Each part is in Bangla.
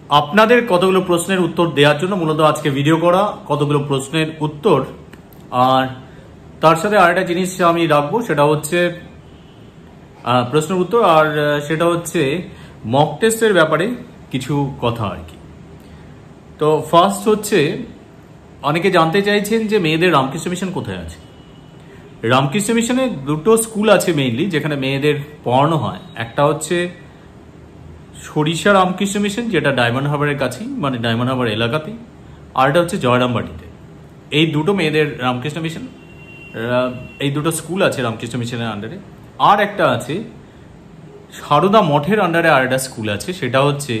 আপনাদের কতগুলো প্রশ্নের উত্তর দেওয়ার জন্য মূলত আজকে ভিডিও করা, কতগুলো প্রশ্নের উত্তর। আর তার সাথে আরেকটা জিনিস আমি রাখবো, সেটা হচ্ছে প্রশ্নের উত্তর, আর সেটা হচ্ছে মক টেস্টের ব্যাপারে কিছু কথা আর কি। তো ফার্স্ট হচ্ছে, অনেকে জানতে চাইছেন যে মেয়েদের রামকৃষ্ণ মিশন কোথায় আছে। রামকৃষ্ণ মিশনে দুটো স্কুল আছে মেইনলি, যেখানে মেয়েদের পড়ানো হয়। একটা হচ্ছে সরিষা রামকৃষ্ণ মিশন, যেটা ডায়মন্ড হারবারের কাছেই, মানে ডায়মন্ড হারবার এলাকাতেই। আর এটা হচ্ছে জয়রামবাটিতে। এই দুটো মেয়েদের রামকৃষ্ণ মিশন, এই দুটো স্কুল আছে রামকৃষ্ণ মিশনের আন্ডারে। আর একটা আছে সারদা মঠের আন্ডারে আর একটা স্কুল আছে, সেটা হচ্ছে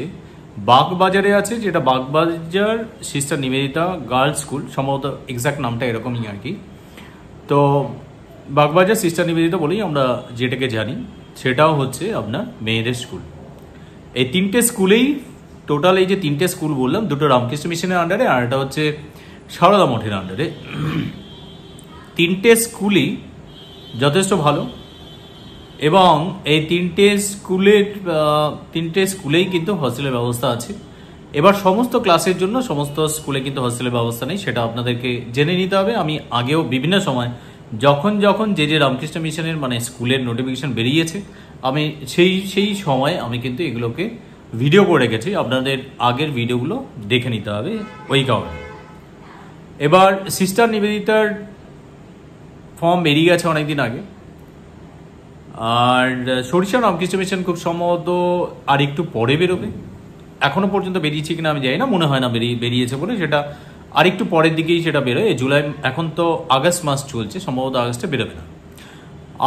বাগবাজারে আছে, যেটা Bagbazar sister Nivedita girls school, সম্ভবত এক্সাক্ট নামটা এরকমই আর কি। তো বাগবাজার সিস্টার নিবেদিতা বলেই আমরা যেটাকে জানি, সেটাও হচ্ছে আপনার মেয়েদের স্কুল। এই তিনটে স্কুলেই টোটাল, এই যে তিনটে স্কুল বললাম, দুটো রামকৃষ্ণ মিশনের আন্ডারে আর একটা হচ্ছে সারদা মঠের আন্ডারে। তিনটে স্কুলই যথেষ্ট ভালো, এবং এই তিনটে স্কুলেই কিন্তু হস্টেলের ব্যবস্থা আছে। এবার সমস্ত ক্লাসের জন্য সমস্ত স্কুলে কিন্তু হস্টেলের ব্যবস্থা নেই, সেটা আপনাদেরকে জেনে নিতে হবে। আমি আগেও বিভিন্ন সময় যখন যে রামকৃষ্ণ মিশনের মানে স্কুলের নোটিফিকেশন বেরিয়েছে, আমি সেই সময় আমি কিন্তু এগুলোকে ভিডিও করে রেখেছি। আপনাদের আগের ভিডিওগুলো দেখে নিতে হবে ওই কারণে। এবার সিস্টার নিবেদিতার ফর্ম বেরিয়ে গেছে অনেকদিন আগে, আর সরিষা রামকৃষ্ণ মিশন খুব সম্ভবত আর একটু পরে বেরোবে। এখনো পর্যন্ত বেরিয়েছে কিনা আমি জানি না, মনে হয় না বেরিয়েছে বলে, সেটা আর একটু পরের দিকেই সেটা বেরোয়। জুলাই, এখন তো আগস্ট মাস চলছে, সম্ভবত আগস্টে বেরোবে না।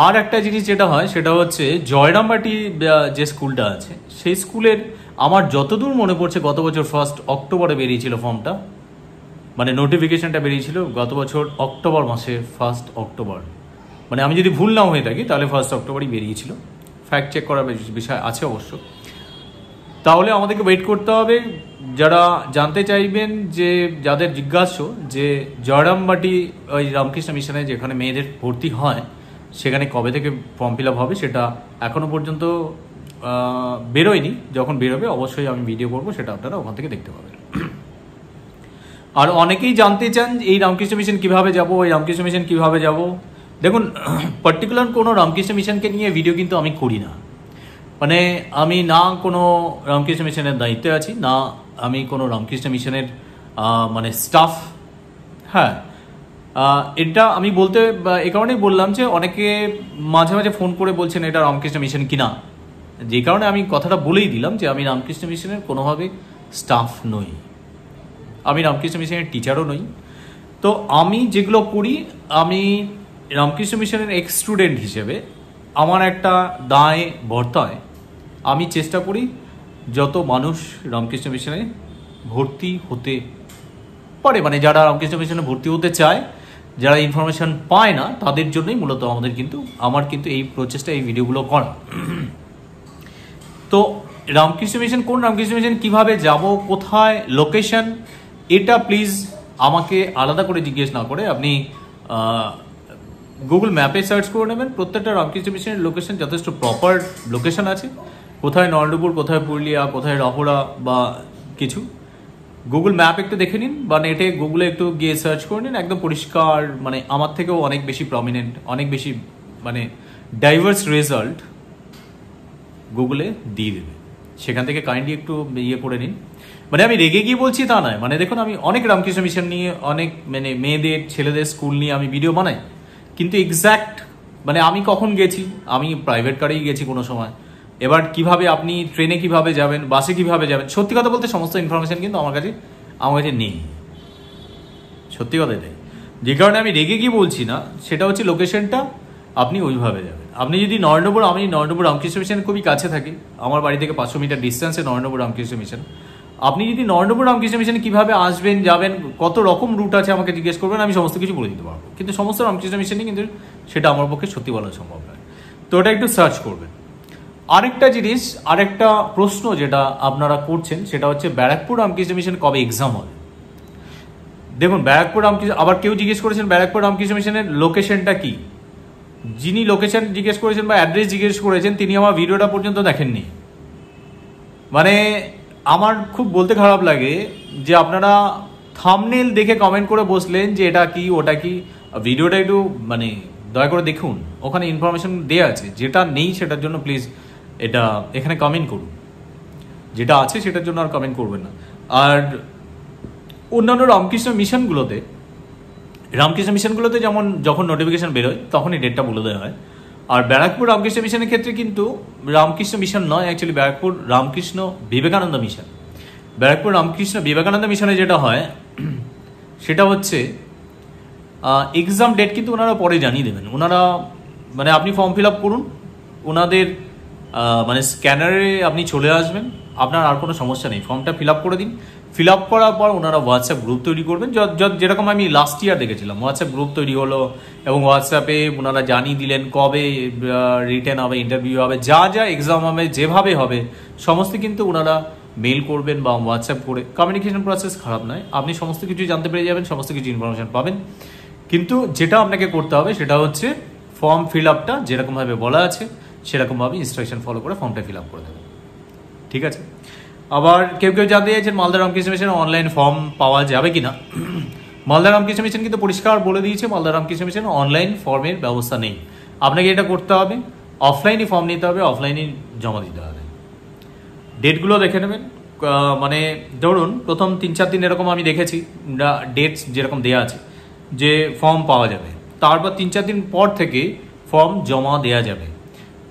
আর একটা জিনিস যেটা হয় সেটা হচ্ছে জয়রামবাটি যে স্কুলটা আছে, সেই স্কুলের আমার যতদূর মনে পড়ছে গত বছর 1 অক্টোবরে বেরিয়েছিল ফর্মটা, মানে নোটিফিকেশনটা বেরিয়েছিল গত বছর অক্টোবর মাসে, 1 অক্টোবর, মানে আমি যদি ভুল না হয়ে থাকি তাহলে 1 অক্টোবরই বেরিয়েছিল। ফ্যাক্ট চেক করার বিষয় আছে অবশ্য। তাহলে আমাদেরকে ওয়েট করতে হবে। যারা জানতে চাইবেন, যে যাদের জিজ্ঞাসা যে জয়রামবাটি ওই রামকৃষ্ণ মিশনে যেখানে মেয়েদের ভর্তি হয়, সেখানে কবে থেকে ফর্ম ফিল আপ হবে, সেটা এখনো পর্যন্ত বেরোয়নি। যখন বেরোবে অবশ্যই আমি ভিডিও করবো, সেটা আপনারা ওখান থেকে দেখতে পাবেন। আর অনেকেই জানতে চান এই রামকৃষ্ণ মিশন কিভাবে যাব, এই রামকৃষ্ণ মিশন কিভাবে যাব। দেখুন, পার্টিকুলার কোনো রামকৃষ্ণ মিশনকে নিয়ে ভিডিও কিন্তু আমি করি না। মানে আমি না কোনো রামকৃষ্ণ মিশনের দায়িত্বে আছি, না আমি কোনো রামকৃষ্ণ মিশনের মানে স্টাফ। হ্যাঁ, এটা আমি বলতে এই কারণেই বললাম যে অনেকে মাঝে মাঝে ফোন করে বলছেন এটা রামকৃষ্ণ মিশন কিনা, যে কারণে আমি কথাটা বলেই দিলাম যে আমি রামকৃষ্ণ মিশনের কোনোভাবে স্টাফ নই, আমি রামকৃষ্ণ মিশনের টিচারও নই। তো আমি যেগুলো করি, আমি রামকৃষ্ণ মিশনের এক্স স্টুডেন্ট হিসেবে আমার একটা দায় বর্তায়। আমি চেষ্টা করি যত মানুষ রামকৃষ্ণ মিশনে ভর্তি হতে পারে, মানে যারা রামকৃষ্ণ মিশনে ভর্তি হতে চায়, যারা ইনফরমেশন পায় না, তাদের জন্যই মূলত আমার কিন্তু এই প্রচেষ্টা, এই ভিডিওগুলো করা। তো রামকৃষ্ণ মিশন, কোন রামকৃষ্ণ মিশন, কিভাবে যাব, কোথায়, লোকেশন, এটা প্লিজ আমাকে আলাদা করে জিজ্ঞেস না করে আপনি গুগল ম্যাপে সার্চ করে নেবেন। প্রত্যেকটা রামকৃষ্ণ মিশনের লোকেশন যথেষ্ট প্রপার লোকেশন আছে, কোথায় নরেন্দ্রপুর, কোথায় পুরুলিয়া, কোথায় রাহুরা বা কিছু। গুগল ম্যাপ একটু দেখে নিন, বা নেটে গুগলে একটু গিয়ে সার্চ করে নিন, একদম পরিষ্কার, মানে আমার থেকেও অনেক বেশি প্রমিনেন্ট, অনেক বেশি মানে ডাইভার্স রেজাল্ট গুগলে দিয়ে দেবে। সেখান থেকে কাইন্ডলি একটু ইয়ে করে নিন। মানে আমি রেগে গিয়ে বলছি তা নয়, মানে দেখুন, আমি অনেক রামকৃষ্ণ মিশন নিয়ে, অনেক মানে মেয়েদের, ছেলেদের স্কুল নিয়ে আমি ভিডিও বানাই, কিন্তু এক্স্যাক্ট মানে আমি কখন গেছি, আমি প্রাইভেট কারেই গেছি কোনো সময়। এবার কিভাবে আপনি ট্রেনে কিভাবে যাবেন, বাসে কিভাবে যাবেন, সত্যি কথা বলতে সমস্ত ইনফরমেশন কিন্তু আমার কাছে নেই, সত্যি কথা এটাই। যে কারণে আমি রেগে গিয়ে বলছি না, সেটা হচ্ছে লোকেশনটা আপনি ওইভাবে যাবেন। আপনি যদি আমি নরেন্দ্রপুর রামকৃষ্ণ মিশন খুবই কাছে থাকি, আমার বাড়ি থেকে 500 মিটার ডিস্টেন্সে নরেন্দ্রপুর রামকৃষ্ণ মিশন। আপনি যদি নরেন্দ্রপুর রামকৃষ্ণ মিশনে কীভাবে আসবেন, যাবেন, কত রকম রুট আছে আমাকে জিজ্ঞেস করবেন, আমি সমস্ত কিছু বলে দিতে পারবো। কিন্তু সমস্ত রামকৃষ্ণ মিশনই কিন্তু সেটা আমার পক্ষে সত্যি বলা সম্ভব নয়। তো ওটা একটু সার্চ করবেন। আরেকটা জিনিস, আরেকটা প্রশ্ন যেটা আপনারা করছেন, সেটা হচ্ছে ব্যারাকপুর রামকৃষ্ণ মিশন কবে এক্সাম হবে। দেখুন, ব্যারাকপুর রামকৃষ্ণ, আবার কেউ জিজ্ঞেস করেছেন ব্যারাকপুর রামকৃষ্ণ মিশনের লোকেশনটা কি। যিনি লোকেশন জিজ্ঞেস করেছেন বা অ্যাড্রেস জিজ্ঞেস করেছেন, তিনি আমার ভিডিওটা পর্যন্ত দেখেননি। মানে আমার খুব বলতে খারাপ লাগে যে আপনারা থাম্বনেল দেখে কমেন্ট করে বসলেন যে এটা কি ওটা কি। ভিডিওটা একটু মানে দয়া করে দেখুন, ওখানে ইনফরমেশন দেওয়া আছে। যেটা নেই সেটার জন্য প্লিজ এটা এখানে কমেন্ট করুন, যেটা আছে সেটার জন্য আর কমেন্ট করবেন না। আর অন্যান্য রামকৃষ্ণ মিশনগুলোতে যেমন যখন নোটিফিকেশন বেরোয় তখনই ডেটটা বলে দেওয়া হয়। আর ব্যারাকপুর রামকৃষ্ণ মিশনের ক্ষেত্রে কিন্তু রামকৃষ্ণ মিশন নয়, অ্যাকচুয়ালি ব্যারাকপুর রামকৃষ্ণ বিবেকানন্দ মিশন। ব্যারাকপুর রামকৃষ্ণ বিবেকানন্দ মিশনে যেটা হয় সেটা হচ্ছে এক্সাম ডেট কিন্তু ওনারা পরে জানিয়ে দেবেন। ওনারা মানে আপনি ফর্ম ফিল আপ করুন, ওনাদের মানে স্ক্যানারে আপনি চলে আসবেন, আপনার আর কোনো সমস্যা নেই। ফর্মটা ফিল আপ করে দিন, ফিল আপ করার পর ওনারা হোয়াটসঅ্যাপ গ্রুপ তৈরি করবেন। যেরকম আমি লাস্ট ইয়ার দেখেছিলাম, হোয়াটসঅ্যাপ গ্রুপ তৈরি হলো এবং হোয়াটসঅ্যাপে ওনারা জানিয়ে দিলেন কবে রিটেন হবে, ইন্টারভিউ হবে, যা যা এক্সাম হবে, যেভাবে হবে সমস্ত কিন্তু ওনারা মেল করবেন বা হোয়াটসঅ্যাপ করে। কমিউনিকেশন প্রসেস খারাপ নয়, আপনি সমস্ত কিছু জানতে পেরে যাবেন, সমস্ত কিছু ইনফরমেশন পাবেন। কিন্তু যেটা আপনাকে করতে হবে সেটা হচ্ছে ফর্ম ফিল আপটা যেরকমভাবে বলা আছে সেরকমভাবে ইনস্ট্রাকশন ফলো করে ফর্মটা ফিল আপ করে দেবেন, ঠিক আছে? আবার কেউ জানতে চাইছেন মালদা রামকৃষ্ণ মিশনে অনলাইন ফর্ম পাওয়া যাবে কিনা। মালদা রামকৃষ্ণ মিশন কিন্তু পরিষ্কার বলে দিয়েছে মালদা রামকৃষ্ণ মিশনে অনলাইন ফর্মের ব্যবস্থা নেই। আপনাকে এটা করতে হবে, অফলাইনে ফর্ম নিতে হবে, অফলাইনে জমা দিতে হবে। ডেটগুলো দেখে নেবেন, মানে ধরুন প্রথম 3-4 দিন এরকম আমি দেখেছি ডেট যেরকম দেওয়া আছে যে ফর্ম পাওয়া যাবে, তারপর 3-4 দিন পর থেকে ফর্ম জমা দেওয়া যাবে।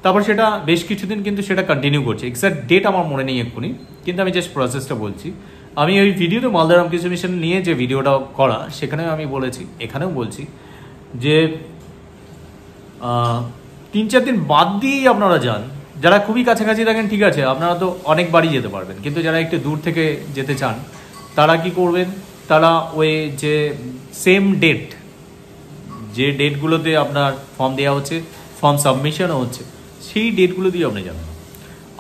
তারপর সেটা বেশ কিছুদিন কিন্তু সেটা কন্টিনিউ করছে। এক্সাক্ট ডেট আমার মনে নেই এক্ষুনি, কিন্তু আমি জাস্ট প্রসেসটা বলছি। আমি ওই ভিডিওতে মালদা রামকৃষ্ণ মিশন নিয়ে যে ভিডিওটা করা সেখানেও আমি বলেছি, এখানেও বলছি যে 3-4 দিন বাদ দিয়েই আপনারা যান। যারা খুবই কাছাকাছি থাকেন ঠিক আছে, আপনারা তো অনেক বাড়ি যেতে পারবেন, কিন্তু যারা একটু দূর থেকে যেতে চান তারা কি করবেন, তারা ওই যে সেম ডেট যে ডেটগুলোতে আপনার ফর্ম দেওয়া হচ্ছে, ফর্ম সাবমিশনও হচ্ছে, সেই ডেটগুলো দিয়ে আপনি যাবেন।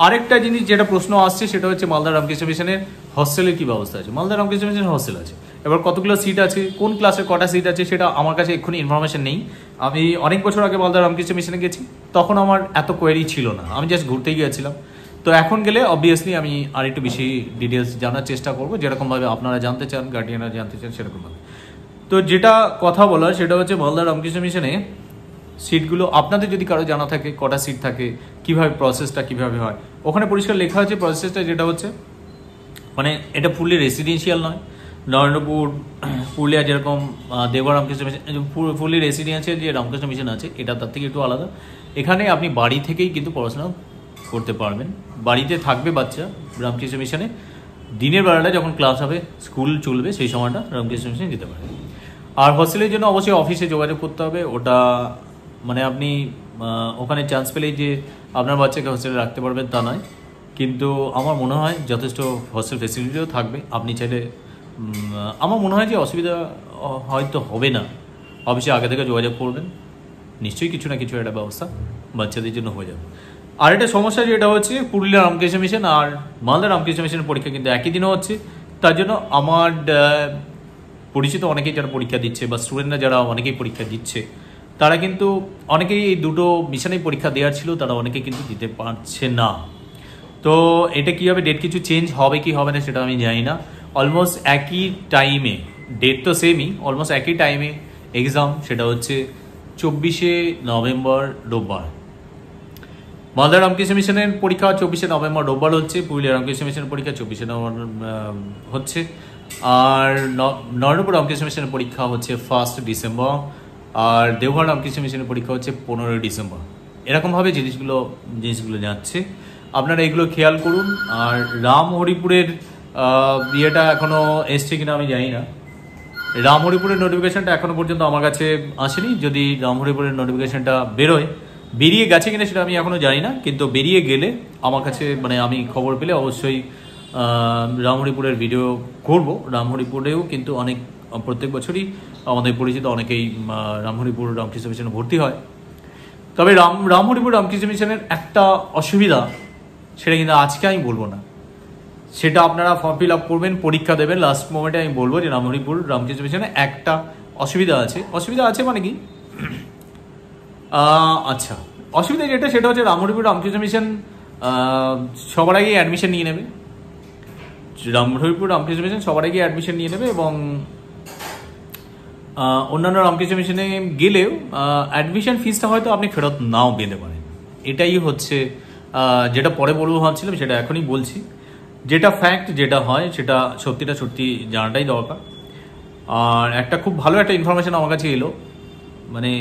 আরেকটা জিনিস যেটা প্রশ্ন আসছে সেটা হচ্ছে মালদা রামকৃষ্ণ মিশনের হস্টেলের কী ব্যবস্থা আছে। মালদা রামকৃষ্ণ মিশনের হস্টেল আছে, এবার কতগুলো সিট আছে, কোন ক্লাসের কটা সিট আছে সেটা আমার কাছে এক্ষুনি ইনফরমেশন নেই। আমি অনেক বছর আগে মালদা রামকৃষ্ণ মিশনে গেছি, তখন আমার এত কোয়েরি ছিল না, আমি জাস্ট ঘুরতেই গিয়েছিলাম। তো এখন গেলে অবভিয়াসলি আমি আর একটু বেশি ডিটেলস জানার চেষ্টা করবো, যেরকমভাবে আপনারা জানতে চান, গার্ডিয়ানরা জানতে চান সেরকমভাবে। তো যেটা কথা বলার সেটা হচ্ছে মালদা রামকৃষ্ণ মিশনে সিটগুলো আপনাদের যদি কারো জানা থাকে কটা সিট থাকে, কিভাবে প্রসেসটা কিভাবে হয়, ওখানে পরিষ্কার লেখা আছে প্রসেসটা। যেটা হচ্ছে মানে এটা ফুললি রেসিডেন্সিয়াল নয়। নরেন্দ্রপুর পুরুলিয়া যেরকম Deoghar Ramakrishna mission fully residential যে রামকৃষ্ণ মিশন আছে, এটা তার থেকে একটু আলাদা। এখানে আপনি বাড়ি থেকেই কিন্তু পড়াশোনা করতে পারবেন, বাড়িতে থাকবে বাচ্চা রামকৃষ্ণ মিশনে। দিনের বেলাটা যখন ক্লাস হবে, স্কুল চলবে, সেই সময়টা রামকৃষ্ণ মিশনে যেতে পারে। আর হস্টেলের জন্য অবশ্যই অফিসে যোগাযোগ করতে হবে। ওটা মানে আপনি ওখানে চান্স পেলেই যে আপনার বাচ্চাকে হস্টেলে রাখতে পারবেন তা নয়, কিন্তু আমার মনে হয় যথেষ্ট হস্টেল ফেসিলিটিও থাকবে। আপনি চাইলে আমার মনে হয় যে অসুবিধা হয়তো হবে না, অফিসে আগে থেকে যোগাযোগ করবেন, নিশ্চয়ই কিছু না কিছু একটা ব্যবস্থা বাচ্চাদের জন্য হয়ে যাবে। আর একটা সমস্যা যেটা হচ্ছে পুরুলিয়া রামকৃষ্ণ মিশন আর মালদা রামকৃষ্ণ মিশনের পরীক্ষা কিন্তু একই দিনও হচ্ছে। তার জন্য আমার পরিচিত অনেকেই যারা পরীক্ষা দিচ্ছে বা স্টুডেন্টরা যারা অনেকেই পরীক্ষা দিচ্ছে, তারা কিন্তু অনেকেই এই দুটো মিশনেই পরীক্ষা দেওয়ার ছিল, তারা অনেকেই কিন্তু দিতে পারছে না। তো এটা কীভাবে ডেট কিছু চেঞ্জ হবে কি হবে না সেটা আমি জানি না। অলমোস্ট একই টাইমে, ডেট তো সেমই, অলমোস্ট একই টাইমে এক্সাম, সেটা হচ্ছে 24শে নভেম্বর রোববার। মালদা রামকৃষ্ণ মিশনের পরীক্ষা 24শে নভেম্বর রোববার হচ্ছে, পুরুলিয়া রামকৃষ্ণ মিশনের পরীক্ষা 24শে নভেম্বর হচ্ছে, আর নরেন্দ্রপুর রামকৃষ্ণ মিশনের পরীক্ষা হচ্ছে 1 ডিসেম্বর, আর দেওঘর রামকৃষ্ণ মিশনের পরীক্ষা হচ্ছে 15 ডিসেম্বর। এরকমভাবে জিনিসগুলো যাচ্ছে, আপনারা এগুলো খেয়াল করুন। আর রামহরিপুরের ইয়েটা এখনও এসছে কিনা আমি জানি না, রামহরিপুরের নোটিফিকেশনটা এখনও পর্যন্ত আমার কাছে আসেনি। যদি রামহরিপুরের নোটিফিকেশনটা বেরিয়ে গেছে কিনা সেটা আমি এখনও জানি না, কিন্তু বেরিয়ে গেলে আমার কাছে মানে আমি খবর পেলে অবশ্যই রামহরিপুরের ভিডিও করব। রামহরিপুরেও কিন্তু অনেক প্রত্যেক বছরই আমাদের পরিচিত অনেকেই রামহরিপুর রামকৃষ্ণ মিশনে ভর্তি হয়। তবে রামহরিপুর রামকৃষ্ণ মিশনের একটা অসুবিধা, সেটা কিন্তু আজকে আমি বলবো না, সেটা আপনারা ফর্ম ফিল আপ করবেন, পরীক্ষা দেবেন, লাস্ট মোমেন্টে আমি বলবো যে রামহরিপুর রামকৃষ্ণ মিশনে একটা অসুবিধা আছে মানে কি আচ্ছা, অসুবিধা যেটা সেটা হচ্ছে রামহরিপুর রামকৃষ্ণ মিশন সবার আগে অ্যাডমিশন নিয়ে নেবে। হরিপুর রামকৃষ্ণ মিশন সবার আগে অ্যাডমিশন নিয়ে নেবে, এবং অন্যান্য রামকৃষ্ণ মিশনে গেলেও অ্যাডমিশন ফিসটা হয়তো আপনি ফেরত নাও পেতে পারেন। এটাই হচ্ছে যেটা পরে বলবো ভাবছিলাম, সেটা এখনই বলছি। যেটা ফ্যাক্ট, যেটা হয় সেটা সত্যিটা সত্যি জানাটাই দরকার। আর একটা খুব ভালো একটা ইনফরমেশন আমার কাছে এলো, মানে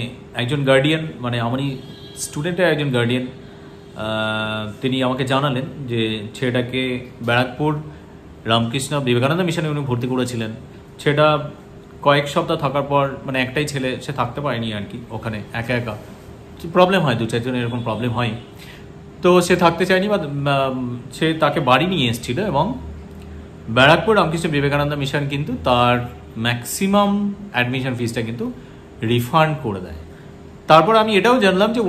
একজন গার্ডিয়ান, মানে আমারই স্টুডেন্টের একজন গার্ডিয়ান, তিনি আমাকে জানালেন যে ছেলেটাকে ব্যারাকপুর রামকৃষ্ণ বিবেকানন্দ মিশনে উনি ভর্তি করেছিলেন। সেটা কয়েক সপ্তাহ থাকার পর, মানে একটাই ছেলে, সে থাকতে পারেনি আর কি ওখানে, একা একা প্রবলেম হয়, 2-4 জনের এরকম প্রবলেম হয়। তো সে থাকতে চায়নি, বা সে তাকে বাড়ি নিয়ে এসেছিল, এবং ব্যারাকপুর রামকৃষ্ণ বিবেকানন্দ মিশন কিন্তু তার ম্যাক্সিমাম অ্যাডমিশন ফিসটা কিন্তু রিফান্ড করে দেয়। তারপর আমি এটাও জানলাম যে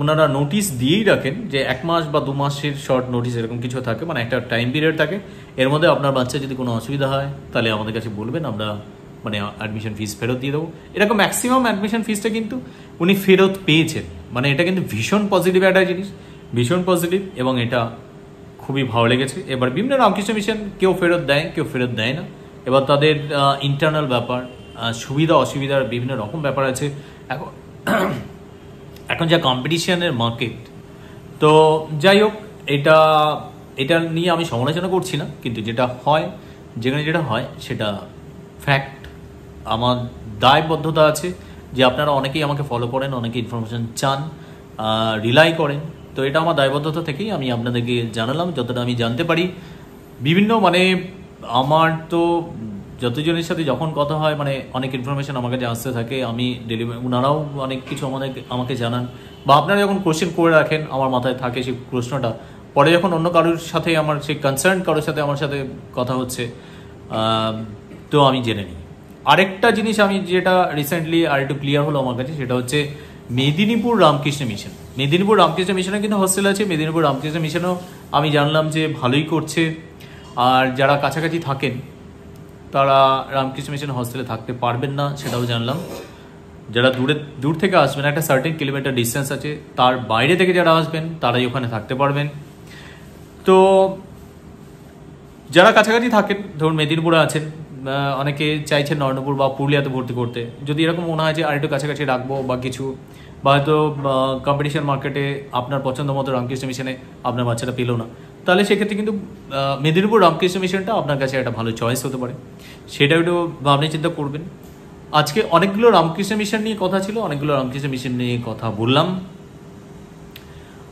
ওনারা নোটিশ দিয়েই রাখেন যে 1 মাস বা 2 মাসের শর্ট নোটিশ এরকম কিছু থাকে, মানে একটা টাইম পিরিয়ড থাকে। এর মধ্যে আপনার বাচ্চা যদি কোনো অসুবিধা হয় তাহলে আমাদের কাছে বলবেন, আমরা মানে অ্যাডমিশন ফিস ফেরত দিয়ে দেবো। এরকম ম্যাক্সিমাম অ্যাডমিশন ফিসটা কিন্তু উনি ফেরত পেয়েছেন। মানে এটা কিন্তু ভীষণ পজিটিভ একটা জিনিস, ভীষণ পজিটিভ, এবং এটা খুবই ভালো লেগেছে। এবার বিভিন্ন রামকৃষ্ণ মিশন কেউ ফেরত দেয়, কেউ ফেরত দেয় না। এবার তাদের ইন্টারনাল ব্যাপার, সুবিধা অসুবিধার বিভিন্ন রকম ব্যাপার আছে। এখন যা কম্পিটিশনের মার্কেট, তো যাই হোক, এটা নিয়ে আমি সমালোচনা করছি না, কিন্তু যেটা হয়, যেখানে যেটা হয় সেটা ফ্যাক্ট। আমার দায়বদ্ধতা আছে যে আপনারা অনেকেই আমাকে ফলো করেন, অনেকে ইনফরমেশন চান, রিলাই করেন, তো এটা আমার দায়বদ্ধতা থেকেই আমি আপনাদেরকে জানালাম যতটা আমি জানতে পারি। বিভিন্ন মানে আমার তো যতজনের সাথে যখন কথা হয়, মানে অনেক ইনফরমেশন আমার কাছে আসতে থাকে, আমি ওনারাও অনেক কিছু আমাকে জানান, বা আপনারা যখন কোশ্চেন করে রাখেন আমার মাথায় থাকে সেই প্রশ্নটা, পরে যখন অন্য কারোর সাথে আমার সেই কনসার্ন কারোর সাথে আমার সাথে কথা হচ্ছে, তো আমি জেনে নিই। আরেকটা জিনিস আমি যেটা রিসেন্টলি আর একটু ক্লিয়ার হলো আমার কাছে, সেটা হচ্ছে মেদিনীপুর রামকৃষ্ণ মিশন। মেদিনীপুর রামকৃষ্ণ মিশনে কিন্তু হস্টেল আছে। মেদিনীপুর রামকৃষ্ণ মিশনও আমি জানলাম যে ভালোই করছে। আর যারা কাছাকাছি থাকেন তারা রামকৃষ্ণ মিশন হস্টেলে থাকতে পারবেন না, সেটাও জানলাম। যারা দূর থেকে আসবেন, একটা সার্টেন কিলোমিটার ডিস্টেন্স আছে, তার বাইরে থেকে যারা আসবেন তারাই ওখানে থাকতে পারবেন। তো যারা কাছাকাছি থাকেন, ধরুন মেদিনীপুরে আছেন, অনেকে চাইছেন নরেন্দ্রপুর বা পুরুলিয়াতে ভর্তি করতে, যদি এরকম মনে হয় যে আরেকটু কাছাকাছি রাখবো বা কিছু, বা হয়তো কম্পিটিশন মার্কেটে আপনার পছন্দ মতো রামকৃষ্ণ মিশনে আপনার বাচ্চাটা পেল না, তাহলে সেক্ষেত্রে কিন্তু মেদিনীপুর রামকৃষ্ণ মিশনটা আপনার কাছে একটা ভালো চয়েস হতে পারে। সেটা একটু ভাবনা চিন্তা করবেন। আজকে অনেকগুলো রামকৃষ্ণ মিশন নিয়ে কথা ছিল, অনেকগুলো রামকৃষ্ণ মিশন নিয়ে কথা বললাম।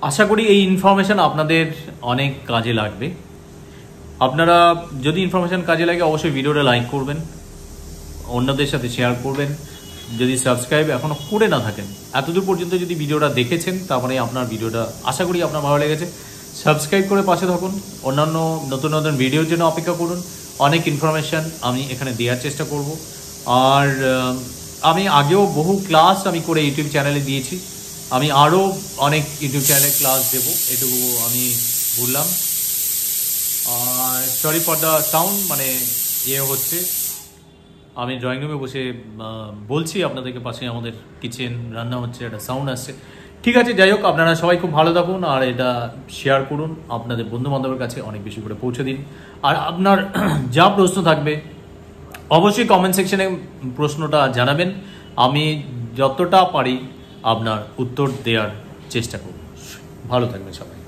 আশা করি এই ইনফরমেশন আপনাদের অনেক কাজে লাগবে। আপনারা যদি ইনফরমেশন কাজে লাগে অবশ্যই ভিডিওটা লাইক করবেন, অন্যদের সাথে শেয়ার করবেন। যদি সাবস্ক্রাইব এখনও করে না থাকেন, এতদূর পর্যন্ত যদি ভিডিওটা দেখেছেন, তারপরে আপনার ভিডিওটা আশা করি আপনার ভালো লেগেছে। সাবস্ক্রাইব করে পাশে থাকুন, অন্যান্য নতুন নতুন ভিডিওর জন্য অপেক্ষা করুন। অনেক ইনফরমেশান আমি এখানে দেওয়ার চেষ্টা করব। আর আমি আগেও বহু ক্লাস আমি করে ইউটিউব চ্যানেলে দিয়েছি, আমি আরও অনেক ইউটিউব চ্যানেলে ক্লাস দেব, এটুকু আমি বললাম। আর সরি ফর দ্য সাউন্ড, মানে হচ্ছে আমি ড্রয়িং রুমে বসে বলছি আপনাদেরকে, পাশে আমাদের কিচেন রান্না হচ্ছে, একটা সাউন্ড আসছে। ঠিক আছে, যাই হোক, আপনারা সবাই খুব ভালো থাকুন, আর এটা শেয়ার করুন, আপনাদের বন্ধুবান্ধবের কাছে অনেক বেশি করে পৌঁছে দিন। আর আপনার যা প্রশ্ন থাকবে অবশ্যই কমেন্ট সেকশনে প্রশ্নটা জানাবেন, আমি যতটা পারি আপনার উত্তর দেওয়ার চেষ্টা করব। ভালো থাকবেন সবাই।